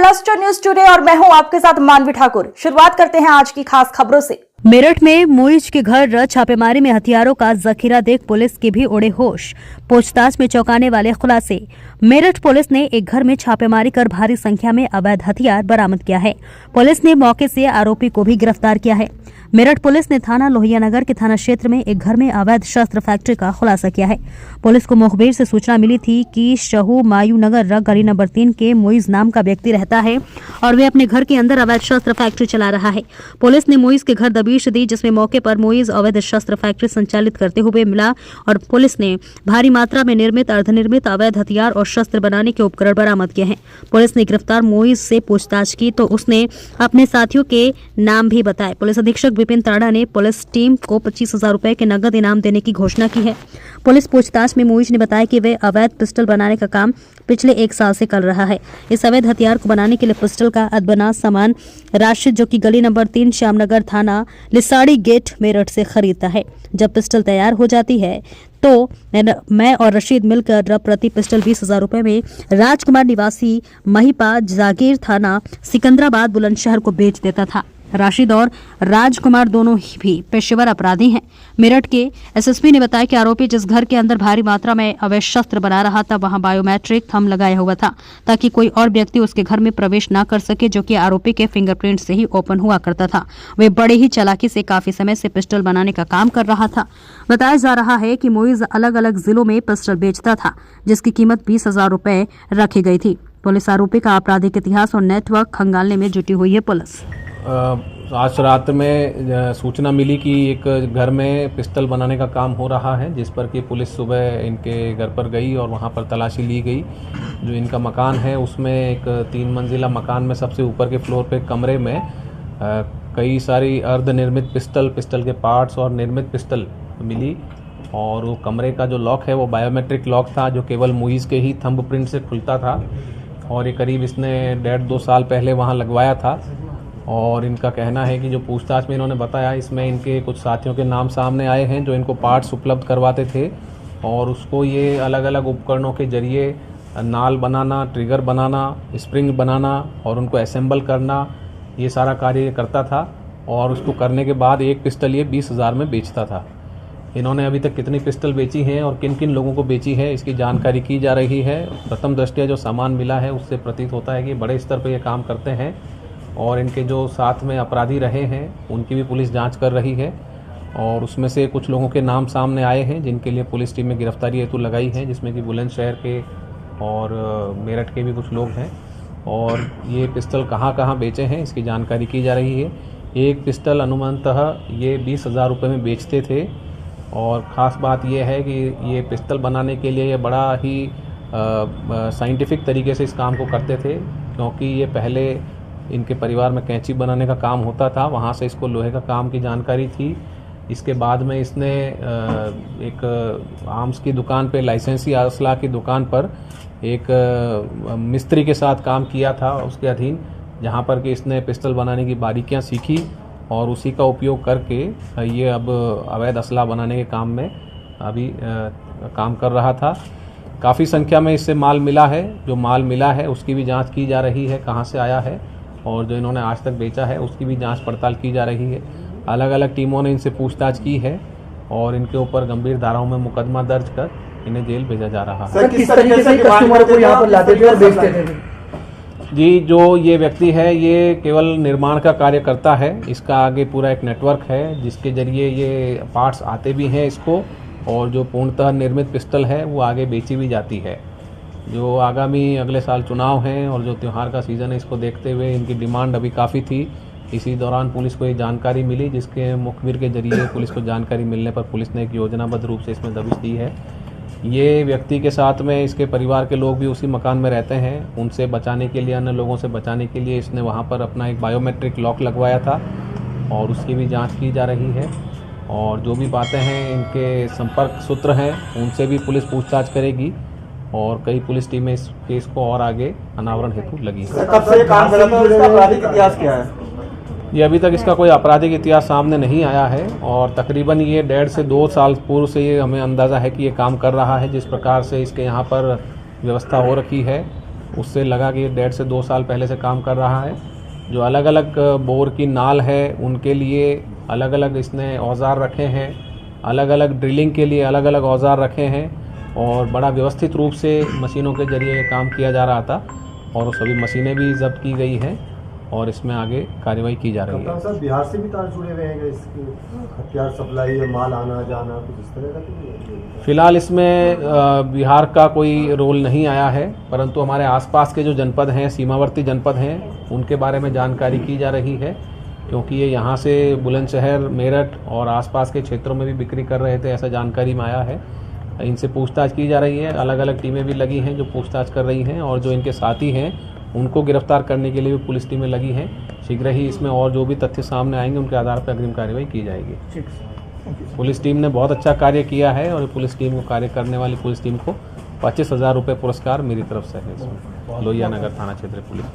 Cluster news today और मैं हूं आपके साथ मानवी ठाकुर। शुरुआत करते हैं आज की खास खबरों से। मेरठ में मुइज के घर छापेमारी में हथियारों का जखीरा देख पुलिस के भी उड़े होश। पूछताछ में चौंकाने वाले खुलासे। मेरठ पुलिस ने एक घर में छापेमारी कर भारी संख्या में अवैध हथियार बरामद किया है। पुलिस ने मौके से आरोपी को भी गिरफ्तार किया है। मेरठ पुलिस ने थाना लोहियानगर के थाना क्षेत्र में एक घर में अवैध शस्त्र फैक्ट्री का खुलासा किया है। पुलिस को मुखबिर से सूचना मिली थी कि शहू मायू नगर गली नंबर 3 के मुइज नाम का व्यक्ति रहता है और वे अपने घर के अंदर अवैध शस्त्र फैक्ट्री चला रहा है। पुलिस ने मुइज के घर दबिश दी, जिसमें मौके पर मुइज अवैध शस्त्र फैक्ट्री संचालित करते हुए मिला और पुलिस ने भारी मात्रा में निर्मित अर्धनिर्मित अवैध हथियार और शस्त्र बनाने के उपकरण बरामद किए हैं। पुलिस ने गिरफ्तार मुइज से पूछताछ की तो उसने अपने साथियों के नाम भी बताए। पुलिस अधीक्षक विपिन ताड़ा ने पुलिस टीम को 25,000 रुपए के नगद इनाम देने की घोषणा की है। पुलिस पूछताछ में मुइज ने बताया कि वे अवैध पिस्टल बनाने का काम पिछले 1 साल से कर रहा है। इस अवैध हथियार को बनाने के लिए पिस्टल का अदबना सामान राशिद, जो कि गली नंबर 3 श्यामनगर थाना लिसाड़ी गेट मेरठ से खरीदता है। जब पिस्टल तैयार हो जाती है तो मैं और रशीद मिलकर प्रति पिस्टल 20,000 रुपए में राजकुमार निवासी महिपा जागीर थाना सिकंदराबाद बुलंदशहर को बेच देता था। राशिद और राजकुमार दोनों ही भी पेशेवर अपराधी हैं। मेरठ के एसएसपी ने बताया कि आरोपी जिस घर के अंदर भारी मात्रा में अवैध शस्त्र बना रहा था वहां बायोमेट्रिक थंब लगाया हुआ था ताकि कोई और व्यक्ति उसके घर में प्रवेश न कर सके, जो कि आरोपी के फिंगरप्रिंट से ही ओपन हुआ करता था। वे बड़े ही चालाकी से काफी समय से पिस्टल बनाने का काम कर रहा था। बताया जा रहा है कि मुइज अलग अलग जिलों में पिस्टल बेचता था, जिसकी कीमत 20,000 रुपए रखी गई थी। पुलिस आरोपी का आपराधिक इतिहास और नेटवर्क खंगालने में जुटी हुई है। पुलिस आज रात में सूचना मिली कि एक घर में पिस्टल बनाने का काम हो रहा है, जिस पर कि पुलिस सुबह इनके घर पर गई और वहां पर तलाशी ली गई। जो इनका मकान है उसमें एक 3 मंजिला मकान में सबसे ऊपर के फ्लोर पे कमरे में कई सारी अर्धनिर्मित पिस्टल के पार्ट्स और निर्मित पिस्टल मिली। और वो कमरे का जो लॉक है वो बायोमेट्रिक लॉक था, जो केवल मुइज के ही थंब प्रिंट से खुलता था। और ये करीब इसने 1.5-2 साल पहले वहाँ लगवाया था। और इनका कहना है कि जो पूछताछ में इन्होंने बताया, इसमें इनके कुछ साथियों के नाम सामने आए हैं जो इनको पार्ट्स उपलब्ध करवाते थे और उसको ये अलग अलग उपकरणों के जरिए नाल बनाना, ट्रिगर बनाना, स्प्रिंग बनाना और उनको असेंबल करना, ये सारा कार्य करता था। और उसको करने के बाद एक पिस्टल ये 20,000 में बेचता था। इन्होंने अभी तक कितनी पिस्टल बेची हैं और किन किन लोगों को बेची है, इसकी जानकारी की जा रही है। प्रथम दृष्टया जो सामान मिला है उससे प्रतीत होता है कि बड़े स्तर पर ये काम करते हैं और इनके जो साथ में अपराधी रहे हैं उनकी भी पुलिस जांच कर रही है। और उसमें से कुछ लोगों के नाम सामने आए हैं जिनके लिए पुलिस टीम में गिरफ्तारी हेतु लगाई है, जिसमें कि बुलंदशहर के और मेरठ के भी कुछ लोग हैं। और ये पिस्टल कहाँ कहाँ बेचे हैं इसकी जानकारी की जा रही है। एक पिस्टल अनुमानतः ये 20,000 रुपये में बेचते थे। और ख़ास बात यह है कि ये पिस्टल बनाने के लिए ये बड़ा ही साइंटिफिक तरीके से इस काम को करते थे, क्योंकि ये पहले इनके परिवार में कैंची बनाने का काम होता था, वहाँ से इसको लोहे का काम की जानकारी थी। इसके बाद में इसने एक आर्म्स की दुकान पे, लाइसेंसी असला की दुकान पर एक मिस्त्री के साथ काम किया था उसके अधीन, जहाँ पर कि इसने पिस्टल बनाने की बारीकियाँ सीखी और उसी का उपयोग करके ये अब अवैध असला बनाने के काम में अभी काम कर रहा था। काफ़ी संख्या में इससे माल मिला है। जो माल मिला है उसकी भी जाँच की जा रही है, कहाँ से आया है, और जो इन्होंने आज तक बेचा है उसकी भी जांच पड़ताल की जा रही है। अलग अलग टीमों ने इनसे पूछताछ की है और इनके ऊपर गंभीर धाराओं में मुकदमा दर्ज कर इन्हें जेल भेजा जा रहा है। सर, किस तरीके से कस्टमर को यहाँ पर लाते थे और बेचते थे? जी, जो ये व्यक्ति है ये केवल निर्माण का कार्य करता है। इसका आगे पूरा एक नेटवर्क है जिसके जरिए ये पार्ट्स आते भी हैं इसको, और जो पूर्णतः निर्मित पिस्टल है वो आगे बेची भी जाती है। जो आगामी अगले साल चुनाव हैं और जो त्यौहार का सीज़न है, इसको देखते हुए इनकी डिमांड अभी काफ़ी थी। इसी दौरान पुलिस को ये जानकारी मिली, जिसके मुखबिर के जरिए पुलिस को जानकारी मिलने पर पुलिस ने एक योजनाबद्ध रूप से इसमें दबिश दी है। ये व्यक्ति के साथ में इसके परिवार के लोग भी उसी मकान में रहते हैं। उनसे बचाने के लिए, अन्य लोगों से बचाने के लिए इसने वहाँ पर अपना एक बायोमेट्रिक लॉक लगवाया था और उसकी भी जाँच की जा रही है। और जो भी बातें हैं, इनके संपर्क सूत्र हैं, उनसे भी पुलिस पूछताछ करेगी और कई पुलिस टीमें इस केस को और आगे अनावरण हेतु लगी है। कब से काम कर रहा था, इसका आपराधिक इतिहास क्या है? ये अभी तक इसका कोई आपराधिक इतिहास सामने नहीं आया है और तकरीबन ये 1.5 से 2 साल पूर्व से ये हमें अंदाज़ा है कि ये काम कर रहा है। जिस प्रकार से इसके यहाँ पर व्यवस्था हो रखी है उससे लगा कि 1.5 से 2 साल पहले से काम कर रहा है। जो अलग अलग बोर की नाल है उनके लिए अलग अलग इसने औजार रखे हैं, अलग अलग ड्रिलिंग के लिए अलग अलग औजार रखे हैं और बड़ा व्यवस्थित रूप से मशीनों के जरिए ये काम किया जा रहा था और सभी मशीनें भी जब्त की गई हैं और इसमें आगे कार्रवाई की जा रही है। कप्तान साहब, बिहार से भी तार जुड़े हुए हैं इसके हथियार सप्लाई या माल आना जाना कुछ इस तरह का तो नहीं है? फिलहाल इसमें बिहार का कोई रोल नहीं आया है, परंतु हमारे आसपास के जो जनपद हैं, सीमावर्ती जनपद हैं, उनके बारे में जानकारी की जा रही है क्योंकि ये यहाँ से बुलंदशहर, मेरठ और आसपास के क्षेत्रों में भी बिक्री कर रहे थे, ऐसा जानकारी में आया है। इनसे पूछताछ की जा रही है, अलग अलग टीमें भी लगी हैं जो पूछताछ कर रही हैं और जो इनके साथी हैं उनको गिरफ्तार करने के लिए भी पुलिस टीमें लगी हैं। शीघ्र ही इसमें और जो भी तथ्य सामने आएंगे उनके आधार पर अग्रिम कार्रवाई की जाएगी। पुलिस टीम ने बहुत अच्छा कार्य किया है और पुलिस टीम को कार्य करने वाली पुलिस टीम को 25,000 रुपये पुरस्कार मेरी तरफ से है इसमें, लोहिया नगर थाना क्षेत्र पुलिस।